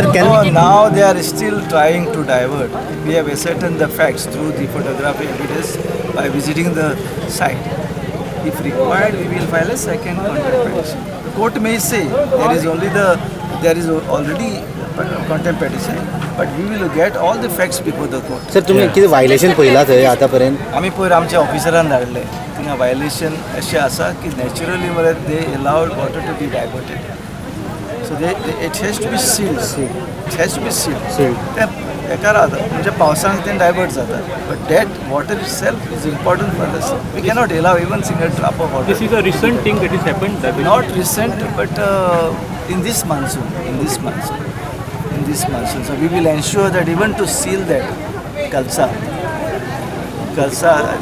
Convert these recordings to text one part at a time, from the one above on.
No, now they are still trying to divert. We have ascertained the facts through the photographic evidence by visiting the site. If required, we will file a second contempt petition. The court may say there is already contempt petition, but we will get all the facts before the court. Sir तुमी कितें violation पयलां थंय आतां पर्यंत? आमी पयर आमच्या ऑफिसरान धाडले थिंगा वायलेशन अशें आसा की नॅचरली मरे they allowed water to be diverted. So it has to be sealed. It has to be sealed. ते एका रावता म्हणजे पावसांक तें डायवर्ट जाता, but that water itself is important for us. We cannot allow even single drop of water. This is a recent thing that has happened. Not recent, but in this monsoon. So we will ensure that even to seal that Kalsa,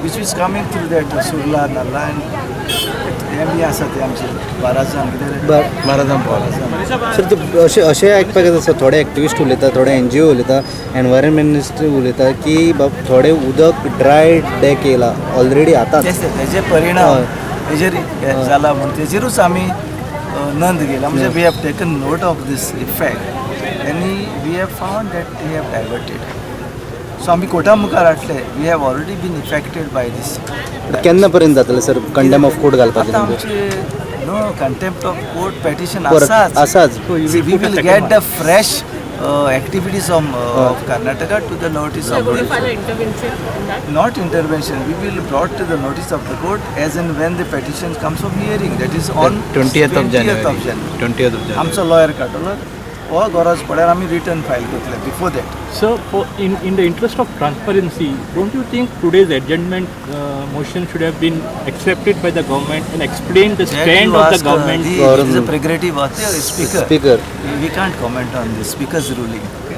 which is coming through that Surla, Nalla, and हे आसा ते आमचे बाराजाम sir तूं अशें आयकपाक येता sir, थोडे activist उलयता, थोडे NGO उलयता, एनवायरमेंटलिस्ट उलयता की बाब थोडे उदक ड्राय डेक येयला ऑलरेडी आतां. तेजे परिणाम हेजेर जाला म्हणून तेजेरूच आमी नंद घेयला. म्हणजे we have taken note of this effect आनी we have found that they have diverted. So आमी कोर्टा मुखार हाडले. We have already been affected by this. केन्ना पर्यंत जातलें सर कंडेम ऑफ कोर्ट घालपाचें? आतां आमचे no contempt of court petition आसाच. We will get the fresh activities of Karnataka to the notice of the court. Not intervention. We will brought to the notice of the court as and when the petition comes for hearing. That is on 20th of January. आमचो lawyer काडलो हो गरज पडल्यार आमी return file करतले before that. So, in the interest of transparency, don't you think today's adjournment motion should have been accepted by the government and explain the stand of the government? It is a prerogative of the speaker. Speaker. We can't comment on the speaker's ruling.